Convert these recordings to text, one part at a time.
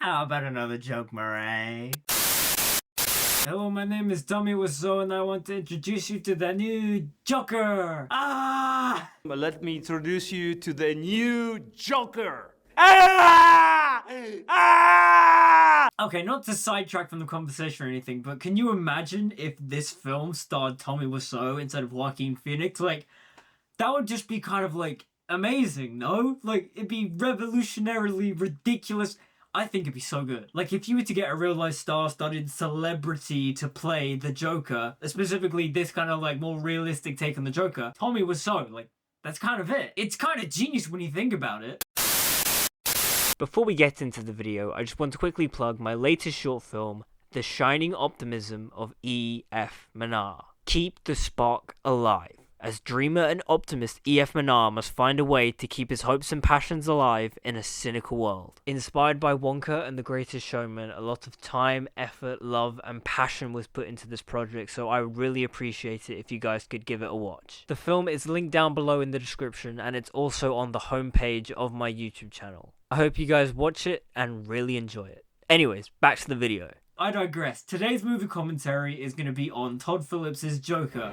How about another joke, Murray? Hello, my name is Tommy Wiseau, and I want to introduce you to the new Joker! Let me introduce you to the new Joker! Ah! Ah! Okay, not to sidetrack from the conversation or anything, but can you imagine if this film starred Tommy Wiseau instead of Joaquin Phoenix? Like, that would just be kind of, like, amazing, no? Like, it'd be revolutionarily ridiculous. I think it'd be so good. Like, if you were to get a real-life star-studded celebrity to play the Joker, specifically this kind of, like, more realistic take on the Joker, Tommy Wiseau, like, that's kind of it. It's kind of genius when you think about it. Before we get into the video, I just want to quickly plug my latest short film, The Shining Optimism of E.F. Manar. Keep the spark alive. As dreamer and optimist E.F. Manar must find a way to keep his hopes and passions alive in a cynical world. Inspired by Wonka and The Greatest Showman, a lot of time, effort, love, and passion was put into this project, so I would really appreciate it if you guys could give it a watch. The film is linked down below in the description, and it's also on the homepage of my YouTube channel. I hope you guys watch it and really enjoy it. Anyways, back to the video. I digress. Today's movie commentary is going to be on Todd Phillips' Joker,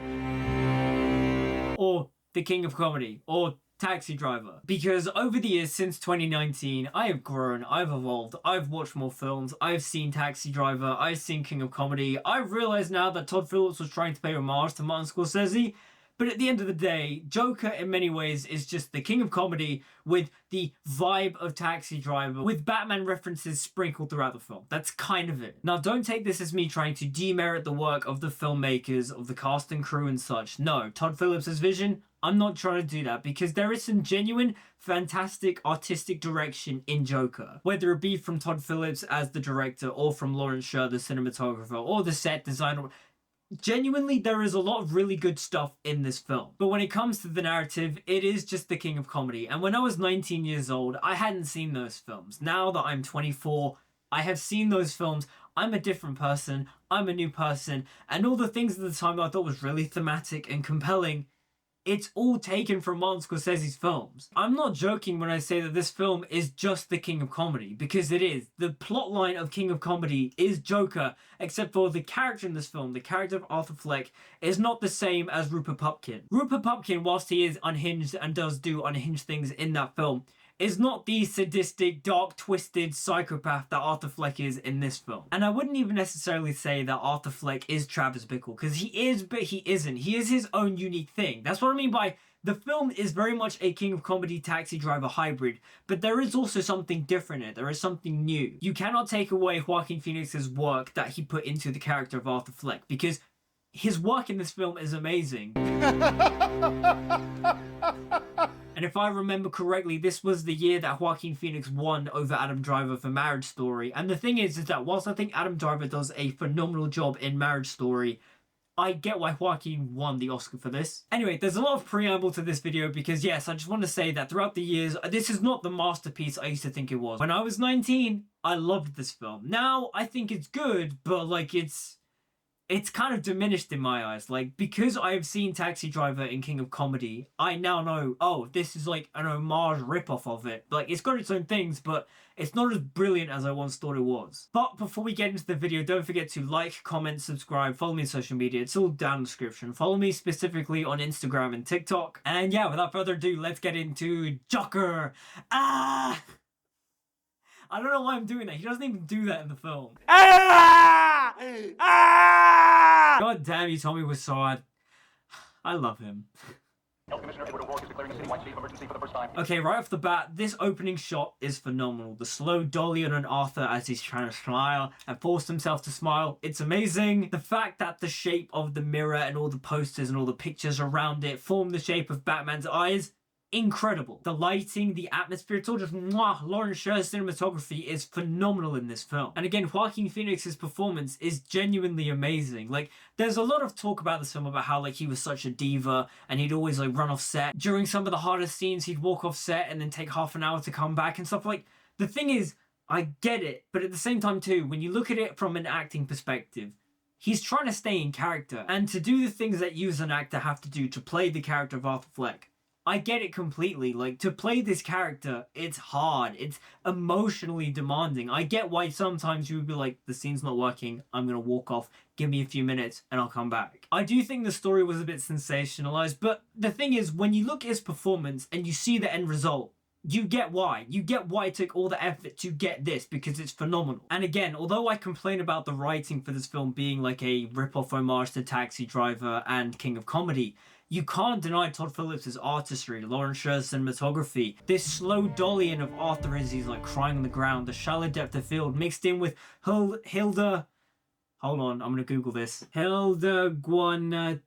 or The King of Comedy, or Taxi Driver. Because over the years since 2019, I have grown, I've evolved, I've watched more films, I've seen Taxi Driver, I've seen King of Comedy. I've realised now that Todd Phillips was trying to pay homage to Martin Scorsese, but at the end of the day, Joker in many ways is just the king of comedy with the vibe of Taxi Driver, with Batman references sprinkled throughout the film. That's kind of it. Now, don't take this as me trying to demerit the work of the filmmakers, of the cast and crew and such. No, Todd Phillips' vision, I'm not trying to do that, because there is some genuine, fantastic artistic direction in Joker. Whether it be from Todd Phillips as the director, or from Lawrence Sher, the cinematographer, or the set designer. Genuinely, there is a lot of really good stuff in this film. But when it comes to the narrative, it is just the king of comedy. And when I was 19 years old, I hadn't seen those films. Now that I'm 24, I have seen those films. I'm a different person. I'm a new person. And all the things at the time I thought was really thematic and compelling, it's all taken from Martin Scorsese's films. I'm not joking when I say that this film is just the king of comedy, because it is. The plotline of King of Comedy is Joker, except for the character in this film, the character of Arthur Fleck, is not the same as Rupert Pupkin. Rupert Pupkin, whilst he is unhinged and does do unhinged things in that film, is not the sadistic, dark, twisted psychopath that Arthur Fleck is in this film. And I wouldn't even necessarily say that Arthur Fleck is Travis Bickle, because he is, but he isn't. He is his own unique thing. That's what I mean by the film is very much a King of Comedy Taxi Driver hybrid, but there is also something different in it. There is something new. You cannot take away Joaquin Phoenix's work that he put into the character of Arthur Fleck, because his work in this film is amazing. And if I remember correctly, this was the year that Joaquin Phoenix won over Adam Driver for Marriage Story. And the thing is that whilst I think Adam Driver does a phenomenal job in Marriage Story, I get why Joaquin won the Oscar for this. Anyway, there's a lot of preamble to this video because, yes, I just want to say that throughout the years, this is not the masterpiece I used to think it was. When I was 19, I loved this film. Now, I think it's good, but, like, it's kind of diminished in my eyes. Like, because I have seen Taxi Driver and King of Comedy, I now know, oh, this is like an homage ripoff of it. Like, it's got its own things, but it's not as brilliant as I once thought it was. But before we get into the video, don't forget to like, comment, subscribe, follow me on social media. It's all down in the description. Follow me specifically on Instagram and TikTok. And yeah, without further ado, let's get into Joker. I don't know why I'm doing that. He doesn't even do that in the film. God damn you, Tommy Wiseau. I love him. Okay, right off the bat, this opening shot is phenomenal. The slow dolly on an Arthur as he's trying to smile and force himself to smile. It's amazing. The fact that the shape of the mirror and all the posters and all the pictures around it form the shape of Batman's eyes, incredible. The lighting, the atmosphere, it's all just mwah. Lawrence Sher's cinematography is phenomenal in this film. And again, Joaquin Phoenix's performance is genuinely amazing. Like, there's a lot of talk about this film about how, like, he was such a diva and he'd always, like, run off set. During some of the hardest scenes, he'd walk off set and then take half an hour to come back and stuff. Like, the thing is, I get it, but at the same time too, when you look at it from an acting perspective, he's trying to stay in character. And to do the things that you as an actor have to do to play the character of Arthur Fleck, I get it completely. Like, to play this character, it's hard. It's emotionally demanding. I get why sometimes you would be like, the scene's not working, I'm gonna walk off, give me a few minutes, and I'll come back. I do think the story was a bit sensationalized, but the thing is, when you look at his performance and you see the end result, you get why. You get why it took all the effort to get this, because it's phenomenal. And again, although I complain about the writing for this film being like a rip-off homage to Taxi Driver and King of Comedy, you can't deny Todd Phillips' artistry, Lauren Scher's cinematography, this slow dollying of Arthur as he's like crying on the ground, the shallow depth of field mixed in with Hilda... Hold on, I'm gonna Google this. Hilda Guanadotir...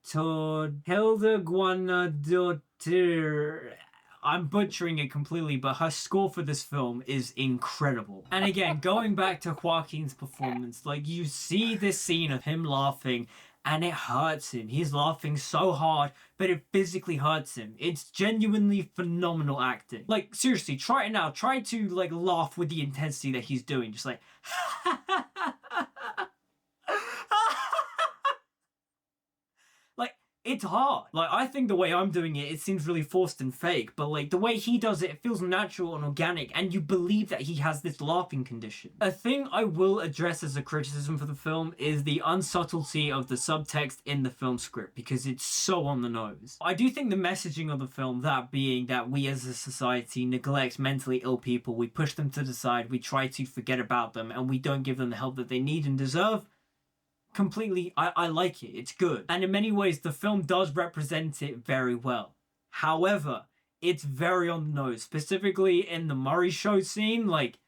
I'm butchering it completely, but her score for this film is incredible. And again, going back to Joaquin's performance, like, you see this scene of him laughing and it hurts him. He's laughing so hard, but it physically hurts him. It's genuinely phenomenal acting. Like, seriously, try it now. Try to, like, laugh with the intensity that he's doing. Just like... It's hard. Like, I think the way I'm doing it, it seems really forced and fake, but like the way he does it, it feels natural and organic, and you believe that he has this laughing condition. A thing I will address as a criticism for the film is the unsubtlety of the subtext in the film script, because it's so on the nose. I do think the messaging of the film, that being that we as a society neglect mentally ill people, we push them to the side, we try to forget about them, and we don't give them the help that they need and deserve, completely, I like it. It's good. And in many ways, the film does represent it very well. However, it's very on the nose. Specifically in the Murray show scene, like,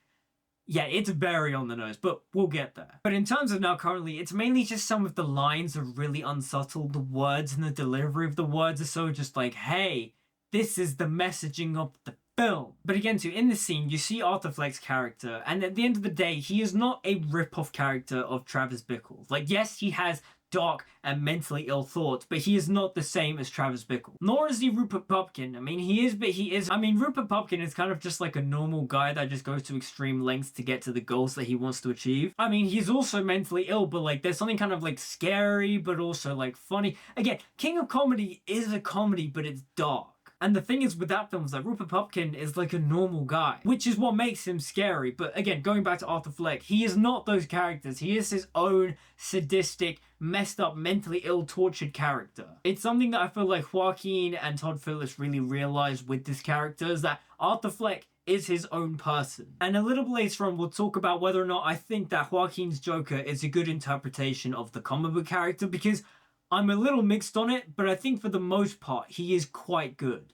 yeah, it's very on the nose, but we'll get there. But in terms of now currently, it's mainly just some of the lines are really unsubtle. The words and the delivery of the words are so just like, hey, this is the messaging of the film. But again, too, in the scene, you see Arthur Fleck's character, and at the end of the day, he is not a rip-off character of Travis Bickle. Like, yes, he has dark and mentally ill thoughts, but he is not the same as Travis Bickle. Nor is he Rupert Pupkin. I mean, he is, but he is... I mean, Rupert Pupkin is kind of just like a normal guy that just goes to extreme lengths to get to the goals that he wants to achieve. I mean, he's also mentally ill, but like, there's something kind of like scary, but also like funny. Again, King of Comedy is a comedy, but it's dark. And the thing is with that film is that Rupert Pupkin is like a normal guy, which is what makes him scary. But again, going back to Arthur Fleck, he is not those characters. He is his own sadistic, messed up, mentally ill, tortured character. It's something that I feel like Joaquin and Todd Phillips really realized with this character, is that Arthur Fleck is his own person. And a little later on, we'll talk about whether or not I think that Joaquin's Joker is a good interpretation of the comic book character, because I'm a little mixed on it, but I think for the most part, he is quite good.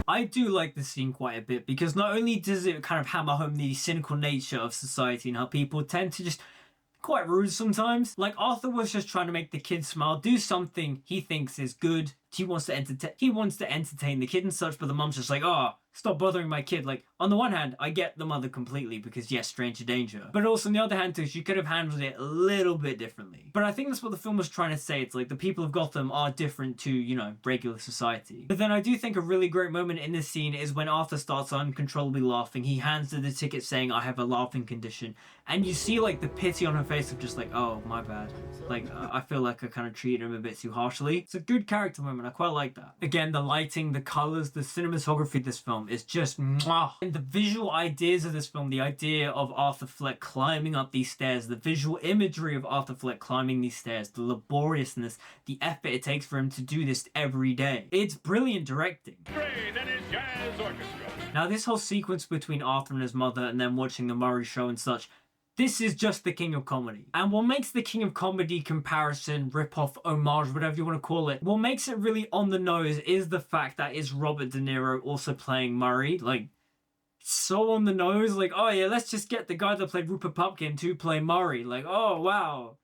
I do like this scene quite a bit, because not only does it kind of hammer home the cynical nature of society and how people tend to just quite rude sometimes. Like, Arthur was just trying to make the kid smile, do something he thinks is good. He wants to entertain the kid and such, but the mom's just like, oh, stop bothering my kid. Like, on the one hand, I get the mother completely, because yes, stranger danger. But also on the other hand too, she could have handled it a little bit differently. But I think that's what the film was trying to say. It's like the people of Gotham are different to, you know, regular society. But then I do think a really great moment in this scene is when Arthur starts uncontrollably laughing. He hands her the ticket saying, I have a laughing condition. And you see like the pity on her face of just like, oh, my bad. Like, I feel like I kind of treated him a bit too harshly. It's a good character moment. I quite like that. Again, the lighting, the colors, the cinematography of this film is just mwah. And the visual ideas of this film, the idea of Arthur Fleck climbing up these stairs, the visual imagery of Arthur Fleck climbing these stairs, the laboriousness, the effort it takes for him to do this every day. It's brilliant directing. Now, this whole sequence between Arthur and his mother and then watching the Murray show and such, this is just the King of Comedy. And what makes the King of Comedy comparison, rip-off, homage, whatever you want to call it, what makes it really on the nose is the fact that is Robert De Niro also playing Murray. Like, so on the nose, like, oh yeah, let's just get the guy that played Rupert Pupkin to play Murray. Like, oh wow.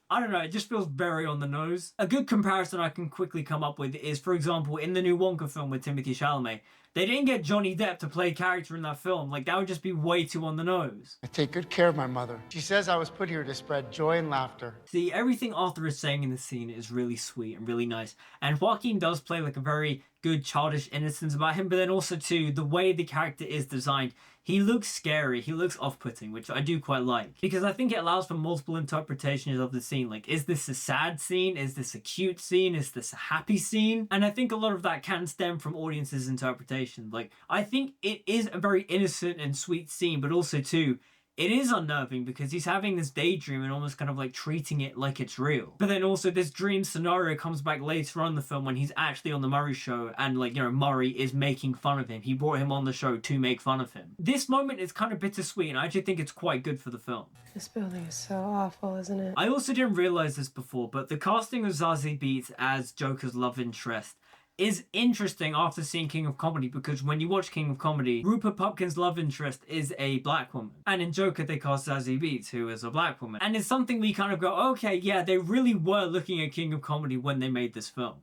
I don't know, it just feels very on the nose. A good comparison I can quickly come up with is, for example, in the new Wonka film with Timothée Chalamet, they didn't get Johnny Depp to play a character in that film. Like, that would just be way too on the nose. I take good care of my mother. She says I was put here to spread joy and laughter. See, everything Arthur is saying in the scene is really sweet and really nice. And Joaquin does play like a very good childish innocence about him, but then also too, the way the character is designed, he looks scary, he looks off-putting, which I do quite like. Because I think it allows for multiple interpretations of the scene. Like, is this a sad scene? Is this a cute scene? Is this a happy scene? And I think a lot of that can stem from audiences' interpretation. Like, I think it is a very innocent and sweet scene, but also too, it is unnerving because he's having this daydream and almost kind of like treating it like it's real. But then also this dream scenario comes back later on in the film when he's actually on the Murray show and like, you know, Murray is making fun of him. He brought him on the show to make fun of him. This moment is kind of bittersweet and I actually think it's quite good for the film. This building is so awful, isn't it? I also didn't realize this before, but the casting of Zazie Beetz as Joker's love interest is interesting after seeing King of Comedy, because when you watch King of Comedy, Rupert Pupkin's love interest is a black woman. And in Joker, they cast Zazie Beetz, who is a black woman. And it's something we kind of go, okay, yeah, they really were looking at King of Comedy when they made this film.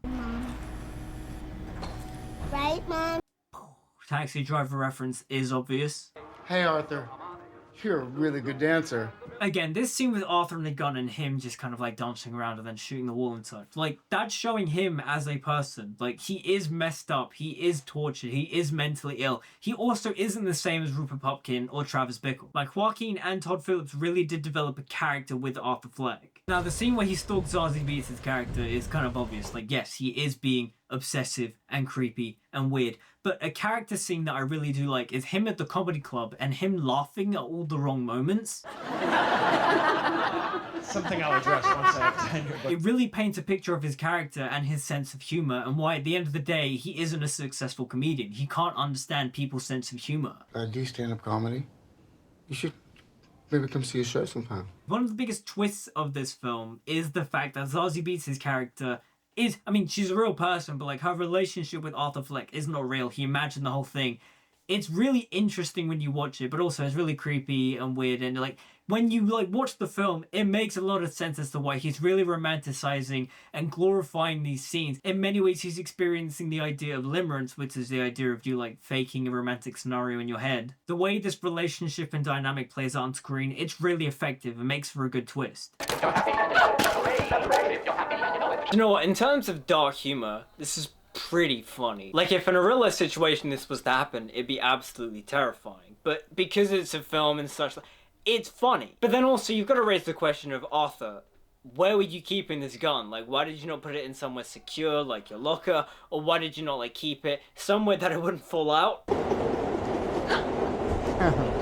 Right, Mom? Taxi Driver reference is obvious. Hey, Arthur. You're a really good dancer. Again, this scene with Arthur and the gun and him just kind of like dancing around and then shooting the wall and such. Like, that's showing him as a person. Like, he is messed up. He is tortured. He is mentally ill. He also isn't the same as Rupert Pupkin or Travis Bickle. Like, Joaquin and Todd Phillips really did develop a character with Arthur Fleck. Now, the scene where he stalks Zazie Beetz' character is kind of obvious. Like, yes, he is being obsessive and creepy and weird, but a character scene that I really do like is him at the comedy club and him laughing at all the wrong moments. Something I'll address once I have tenure. But It really paints a picture of his character and his sense of humor and why at the end of the day he isn't a successful comedian. He can't understand people's sense of humor. Do stand-up comedy? You should maybe come see a show sometime. One of the biggest twists of this film is the fact that Zazie Beetz' character is, I mean, she's a real person, but like her relationship with Arthur Fleck is not real. He imagined the whole thing. It's really interesting when you watch it, but also it's really creepy and weird. And like when you like watch the film, it makes a lot of sense as to why he's really romanticizing and glorifying these scenes. In many ways, he's experiencing the idea of limerence, which is the idea of you like faking a romantic scenario in your head. The way this relationship and dynamic plays out on screen, it's really effective and makes for a good twist. You know what, in terms of dark humor, this is pretty funny. Like, if in a real life situation this was to happen, it'd be absolutely terrifying. But because it's a film and such, it's funny. But then also, you've got to raise the question of, Arthur, where were you keeping this gun? Like, why did you not put it in somewhere secure, like your locker? Or why did you not, like, keep it somewhere that it wouldn't fall out?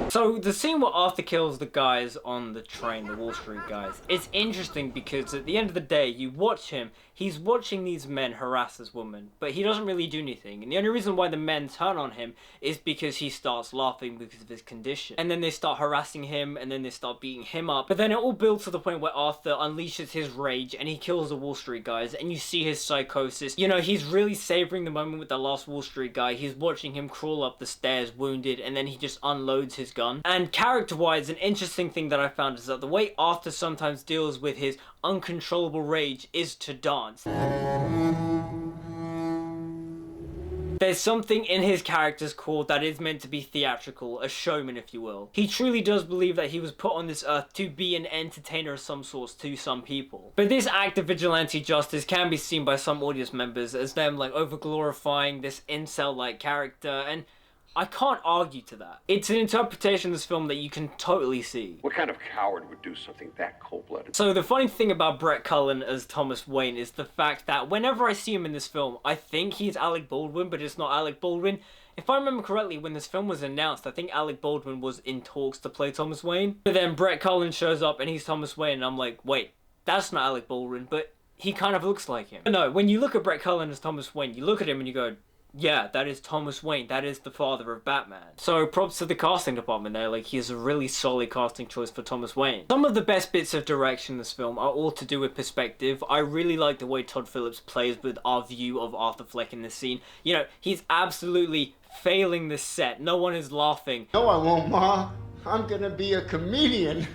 So the scene where Arthur kills the guys on the train, the Wall Street guys, it's interesting because at the end of the day, you watch him, he's watching these men harass this woman, but he doesn't really do anything. And the only reason why the men turn on him is because he starts laughing because of his condition. And then they start harassing him, and then they start beating him up. But then it all builds to the point where Arthur unleashes his rage and he kills the Wall Street guys, and you see his psychosis. You know, he's really savoring the moment with the last Wall Street guy. He's watching him crawl up the stairs wounded, and then he just unloads his gun. And character-wise, an interesting thing that I found is that the way Arthur sometimes deals with his uncontrollable rage is to dance. There's something in his character's core that is meant to be theatrical, a showman if you will. He truly does believe that he was put on this earth to be an entertainer of some sort to some people. But this act of vigilante justice can be seen by some audience members as them like over-glorifying this incel-like character, and I can't argue to that. It's an interpretation of this film that you can totally see. What kind of coward would do something that cold-blooded? So the funny thing about Brett Cullen as Thomas Wayne is the fact that whenever I see him in this film, I think he's Alec Baldwin, but it's not Alec Baldwin. If I remember correctly, when this film was announced, I think Alec Baldwin was in talks to play Thomas Wayne. But then Brett Cullen shows up and he's Thomas Wayne, and I'm like, wait, that's not Alec Baldwin, but he kind of looks like him. But no, when you look at Brett Cullen as Thomas Wayne, you look at him and you go, yeah, that is Thomas Wayne. That is the father of Batman. So props to the casting department there. Like, he's a really solid casting choice for Thomas Wayne. Some of the best bits of direction in this film are all to do with perspective. I really like the way Todd Phillips plays with our view of Arthur Fleck in this scene. You know, he's absolutely failing this set. No one is laughing. No, I won't, Ma. I'm gonna be a comedian.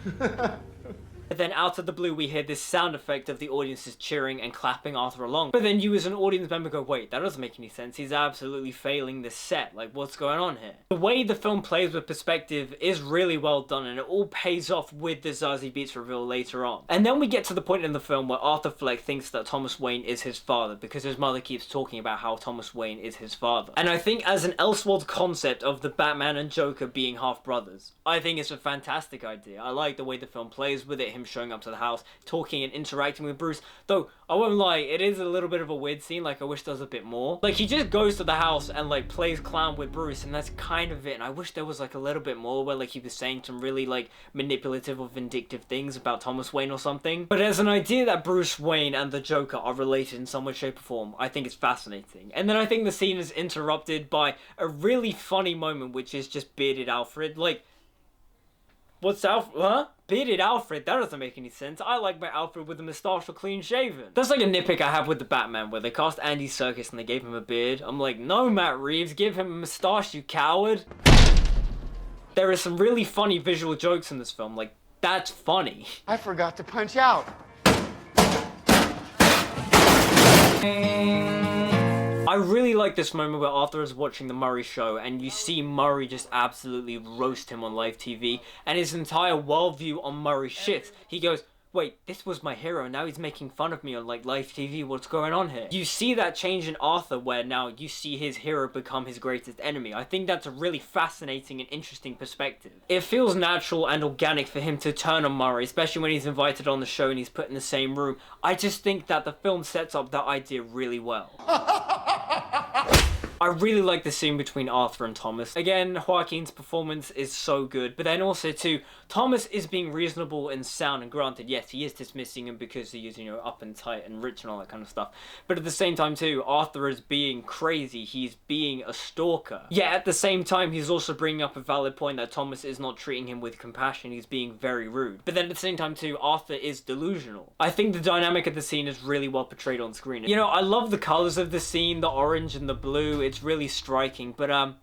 But then out of the blue, we hear this sound effect of the audiences cheering and clapping Arthur along. But then you as an audience member go, wait, that doesn't make any sense. He's absolutely failing this set. Like, what's going on here? The way the film plays with perspective is really well done, and it all pays off with the Zazie Beetz reveal later on. And then we get to the point in the film where Arthur Fleck thinks that Thomas Wayne is his father because his mother keeps talking about how Thomas Wayne is his father. And I think as an Elseworlds concept of the Batman and Joker being half brothers, I think it's a fantastic idea. I like the way the film plays with it, him showing up to the house, talking and interacting with Bruce. Though, I won't lie, it is a little bit of a weird scene, like I wish there was a bit more. Like, he just goes to the house and like plays clown with Bruce, and that's kind of it. And I wish there was like a little bit more where like he was saying some really like manipulative or vindictive things about Thomas Wayne or something. But as an idea that Bruce Wayne and the Joker are related in some way, shape or form, I think it's fascinating. And then I think the scene is interrupted by a really funny moment, which is just bearded Alfred. Like, what's Alfred? Huh? Bearded Alfred? That doesn't make any sense. I like my Alfred with a moustache or clean shaven. That's like a nitpick I have with the Batman, where they cast Andy Serkis and they gave him a beard. I'm like, no, Matt Reeves, give him a moustache, you coward. There are some really funny visual jokes in this film. Like, that's funny. I forgot to punch out. I really like this moment where Arthur is watching the Murray show and you see Murray just absolutely roast him on live TV, and his entire worldview on Murray shifts. He goes, wait, this was my hero, now he's making fun of me on like live TV, what's going on here? You see that change in Arthur where now you see his hero become his greatest enemy. I think that's a really fascinating and interesting perspective. It feels natural and organic for him to turn on Murray, especially when he's invited on the show and he's put in the same room. I just think that the film sets up that idea really well. I really like the scene between Arthur and Thomas. Again, Joaquin's performance is so good, but then also too, Thomas is being reasonable and sound, and granted, yes, he is dismissing him because he is, you know, up and tight and rich and all that kind of stuff. But at the same time too, Arthur is being crazy, he's being a stalker. Yet at the same time, he's also bringing up a valid point that Thomas is not treating him with compassion, he's being very rude. But then at the same time too, Arthur is delusional. I think the dynamic of the scene is really well portrayed on screen. You know, I love the colors of the scene, the orange and the blue, it's really striking, but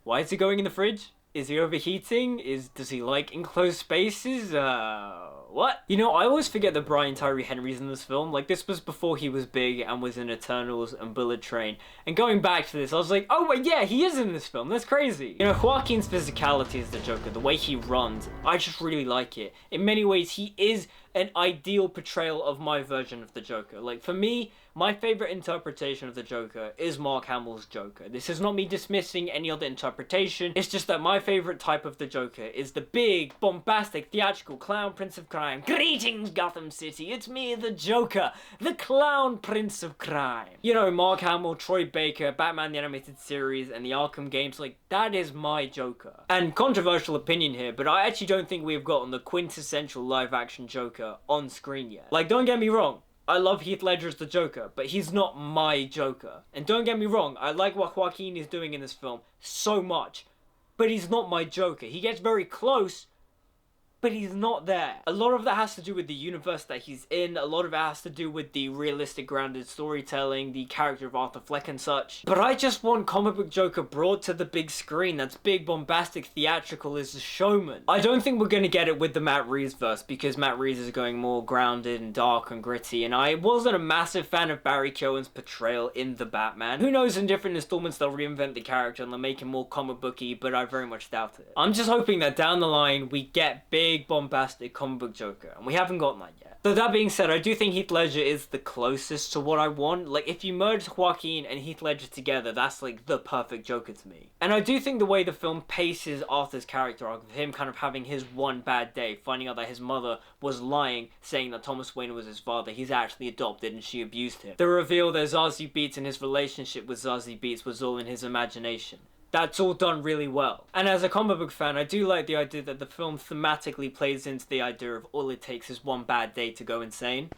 why is he going in the fridge? Is he overheating? Does he like enclosed spaces? What? You know, I always forget that Brian Tyree Henry's in this film. Like, this was before he was big and was in Eternals and Bullet Train. And going back to this, I was like, oh wait, yeah, he is in this film. That's crazy. You know, Joaquin's physicality as the Joker, the way he runs, I just really like it. In many ways, he is an ideal portrayal of my version of the Joker. Like, for me, my favorite interpretation of the Joker is Mark Hamill's Joker. This is not me dismissing any other interpretation. It's just that my favorite type of the Joker is the big, bombastic, theatrical clown prince of crime. Greetings, Gotham City. It's me, the Joker, the clown prince of crime. You know, Mark Hamill, Troy Baker, Batman the Animated Series, and the Arkham games, like, that is my Joker. And controversial opinion here, but I actually don't think we've gotten the quintessential live-action Joker on screen yet. Like, don't get me wrong, I love Heath Ledger as the Joker, but he's not my Joker. And don't get me wrong, I like what Joaquin is doing in this film so much, but he's not my Joker. He gets very close, but he's not there. A lot of that has to do with the universe that he's in, a lot of it has to do with the realistic grounded storytelling, the character of Arthur Fleck and such. But I just want comic book Joker brought to the big screen that's big, bombastic, theatrical, as a showman. I don't think we're gonna get it with the Matt Reeves verse, because Matt Reeves is going more grounded and dark and gritty, and I wasn't a massive fan of Barry Keoghan's portrayal in The Batman. Who knows, in different installments they'll reinvent the character and they'll make him more comic booky, but I very much doubt it. I'm just hoping that down the line we get big, bombastic comic book Joker, and we haven't gotten that yet. So that being said, I do think Heath Ledger is the closest to what I want. Like, if you merge Joaquin and Heath Ledger together, that's like the perfect Joker to me. And I do think the way the film paces Arthur's character arc, of him kind of having his one bad day, finding out that his mother was lying, saying that Thomas Wayne was his father, he's actually adopted and she abused him. The reveal that Zazie Beetz and his relationship with Zazie Beetz was all in his imagination. That's all done really well. And as a comic book fan, I do like the idea that the film thematically plays into the idea of all it takes is one bad day to go insane.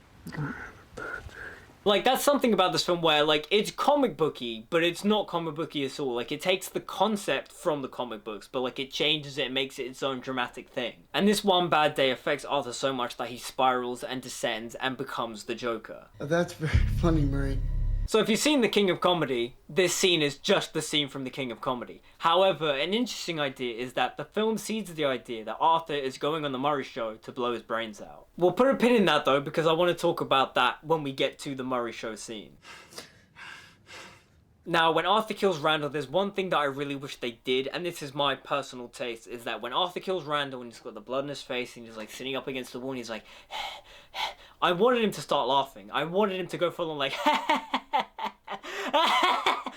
Like, that's something about this film where, like, it's comic booky, but it's not comic booky at all. Like, it takes the concept from the comic books, but, like, it changes it and makes it its own dramatic thing. And this one bad day affects Arthur so much that he spirals and descends and becomes the Joker. That's very funny, Murray. So if you've seen The King of Comedy, this scene is just the scene from The King of Comedy. However, an interesting idea is that the film seeds the idea that Arthur is going on the Murray Show to blow his brains out. We'll put a pin in that though, because I want to talk about that when we get to the Murray Show scene. Now, when Arthur kills Randall, there's one thing that I really wish they did, and this is my personal taste, is that when Arthur kills Randall and he's got the blood in his face and he's like sitting up against the wall and he's like, I wanted him to start laughing. I wanted him to go full on like,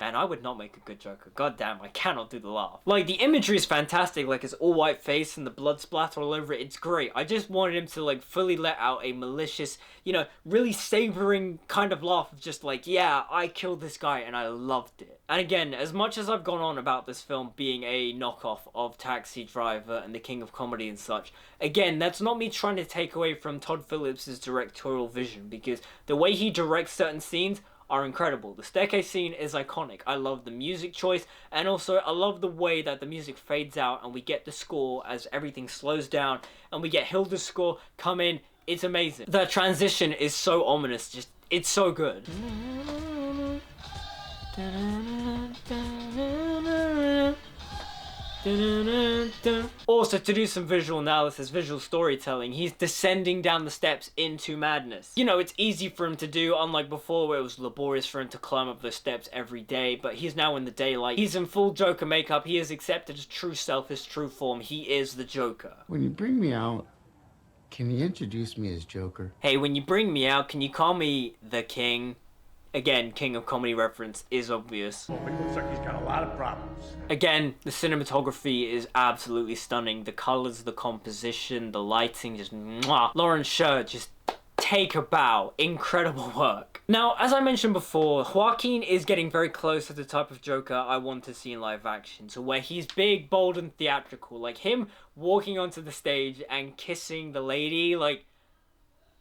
and I would not make a good Joker. God damn, I cannot do the laugh. Like, the imagery is fantastic, like his all white face and the blood splatter all over it, it's great. I just wanted him to like fully let out a malicious, you know, really savoring kind of laugh of just like, yeah, I killed this guy and I loved it. And again, as much as I've gone on about this film being a knockoff of Taxi Driver and The King of Comedy and such, again, that's not me trying to take away from Todd Phillips' directorial vision, because the way he directs certain scenes are incredible. The staircase scene is iconic. I love the music choice, and also I love the way that the music fades out and we get the score as everything slows down and we get Hilda's score come in. It's amazing. The transition is so ominous, just, it's so good. Also, to do some visual analysis, visual storytelling, he's descending down the steps into madness. You know, it's easy for him to do, unlike before where it was laborious for him to climb up those steps every day, but he's now in the daylight. He's in full Joker makeup. He has accepted his true self, his true form. He is the Joker. When you bring me out, can you introduce me as Joker? Hey, when you bring me out, can you call me the King? Again, King of Comedy reference is obvious. It looks like he's got a lot of problems. Again, the cinematography is absolutely stunning. The colors, the composition, the lighting, just mwah. Lauren Sher, just take a bow. Incredible work. Now, as I mentioned before, Joaquin is getting very close to the type of Joker I want to see in live action. So where he's big, bold, and theatrical. Like him walking onto the stage and kissing the lady, like,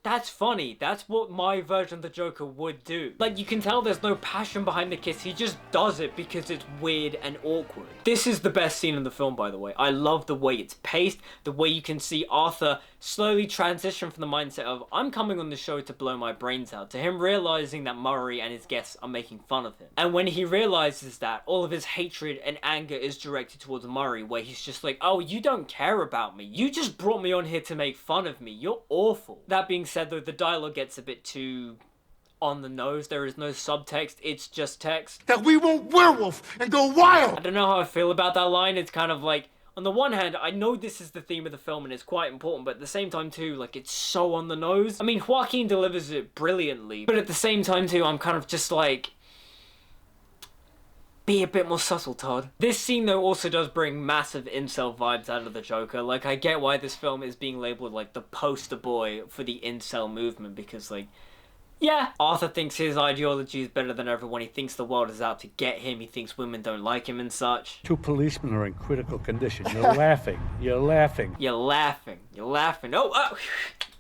that's funny. That's what my version of the Joker would do. Like, you can tell there's no passion behind the kiss. He just does it because it's weird and awkward. This is the best scene in the film, by the way. I love the way it's paced, the way you can see Arthur slowly transition from the mindset of, I'm coming on the show to blow my brains out, to him realizing that Murray and his guests are making fun of him. And when he realizes that, all of his hatred and anger is directed towards Murray, where he's just like, oh, you don't care about me. You just brought me on here to make fun of me. You're awful. That being said, though, the dialogue gets a bit too on the nose. There is no subtext, it's just text. That we won't werewolf and go wild! I don't know how I feel about that line. It's kind of like, on the one hand, I know this is the theme of the film and it's quite important, but at the same time too, like, it's so on the nose. I mean, Joaquin delivers it brilliantly, but at the same time too, I'm kind of just like, be a bit more subtle, Todd. This scene, though, also does bring massive incel vibes out of the Joker. Like, I get why this film is being labeled, like, the poster boy for the incel movement, because, like, yeah, Arthur thinks his ideology is better than everyone. He thinks the world is out to get him. He thinks women don't like him and such. Two policemen are in critical condition. You're laughing. You're laughing. You're laughing. You're laughing. Oh,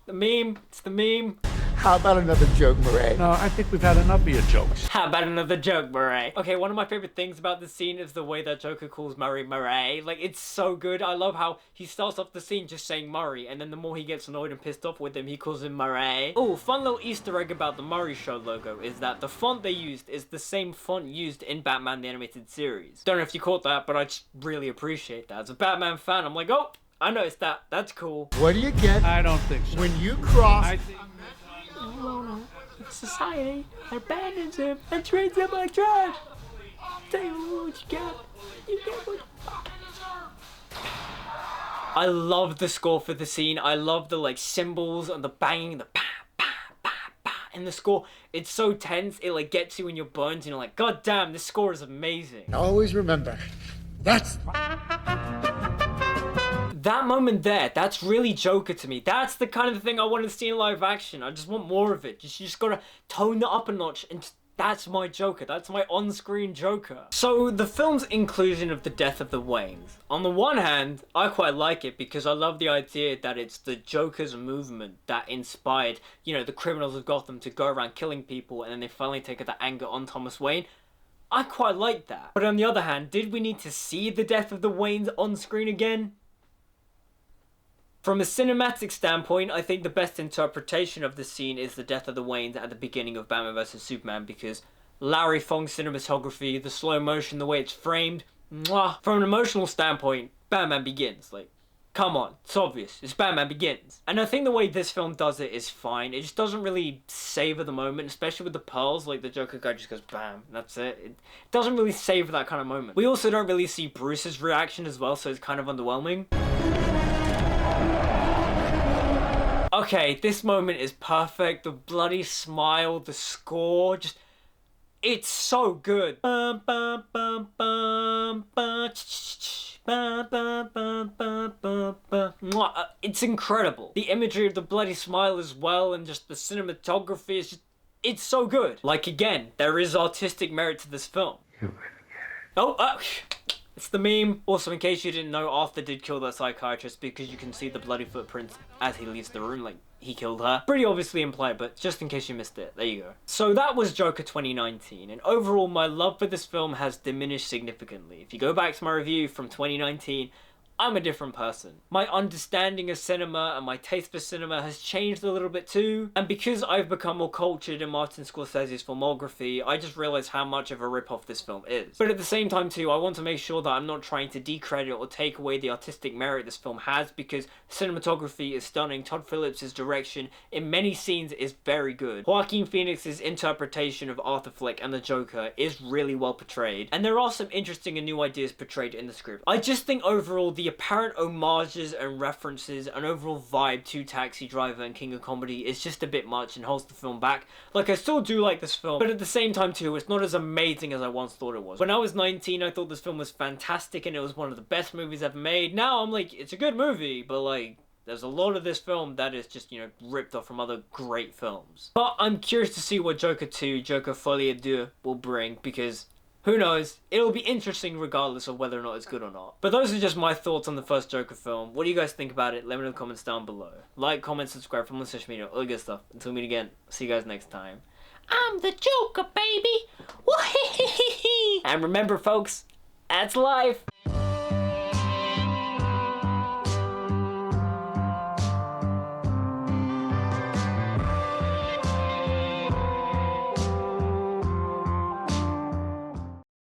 the meme. It's the meme. How about another joke, Murray? No, I think we've had enough of your jokes. How about another joke, Murray? Okay, one of my favorite things about this scene is the way that Joker calls Murray Murray. Like, it's so good. I love how he starts off the scene just saying Murray, and then the more he gets annoyed and pissed off with him, he calls him Murray. Oh, fun little Easter egg about the Murray Show logo is that the font they used is the same font used in Batman the Animated Series. Don't know if you caught that, but I just really appreciate that. As a Batman fan, I'm like, oh, I noticed that. That's cool. What do you get I don't think so. when you cross... I think... Society abandons him and treats him like trash. Tell you what you get. You get what you... I love the score for the scene. I love the like cymbals and the banging, the pa pa pa pa in the score. It's so tense. It like gets you in your bones and you're like, God damn, this score is amazing. Always remember, that's... That moment there, that's really Joker to me. That's the kind of thing I want to see in live action. I just want more of it. You just gotta tone it up a notch, and that's my Joker. That's my on-screen Joker. So, the film's inclusion of the death of the Waynes. On the one hand, I quite like it because I love the idea that it's the Joker's movement that inspired, you know, the criminals of Gotham to go around killing people, and then they finally take that anger on Thomas Wayne. I quite like that. But on the other hand, did we need to see the death of the Waynes on screen again? From a cinematic standpoint, I think the best interpretation of the scene is the death of the Waynes at the beginning of Batman vs Superman, because Larry Fong cinematography, the slow motion, the way it's framed. Mwah. From an emotional standpoint, Batman Begins. Like, come on, it's obvious. It's Batman Begins. And I think the way this film does it is fine. It just doesn't really savor the moment, especially with the pearls. Like, the Joker guy just goes bam, and that's it. It doesn't really savor that kind of moment. We also don't really see Bruce's reaction as well, so it's kind of underwhelming. Okay, this moment is perfect. The bloody smile, the score, just... it's so good. It's incredible. The imagery of the bloody smile as well, and just the cinematography is just... it's so good. Like, again, there is artistic merit to this film. It's the meme. Also, in case you didn't know, Arthur did kill that psychiatrist because you can see the bloody footprints as he leaves the room, like, he killed her. Pretty obviously implied, but just in case you missed it, there you go. So that was Joker 2019, and overall, my love for this film has diminished significantly. If you go back to my review from 2019, I'm a different person. My understanding of cinema and my taste for cinema has changed a little bit too, and because I've become more cultured in Martin Scorsese's filmography, I just realised how much of a rip-off this film is. But at the same time too, I want to make sure that I'm not trying to decredit or take away the artistic merit this film has, because cinematography is stunning, Todd Phillips' direction in many scenes is very good, Joaquin Phoenix's interpretation of Arthur Fleck and the Joker is really well portrayed, and there are some interesting and new ideas portrayed in the script. I just think overall the apparent homages and references and overall vibe to Taxi Driver and King of Comedy is just a bit much and holds the film back. Like, I still do like this film, but at the same time too, it's not as amazing as I once thought it was. When I was 19, I thought this film was fantastic and it was one of the best movies ever made. Now I'm like, it's a good movie, but like, there's a lot of this film that is just, you know, ripped off from other great films. But I'm curious to see what Joker 2, Joker Folie à Deux will bring, because who knows? It'll be interesting regardless of whether or not it's good or not. But those are just my thoughts on the first Joker film. What do you guys think about it? Let me know in the comments down below. Like, comment, subscribe, follow me on social media, all the good stuff. Until we meet again, see you guys next time. I'm the Joker, baby! And remember, folks, that's life!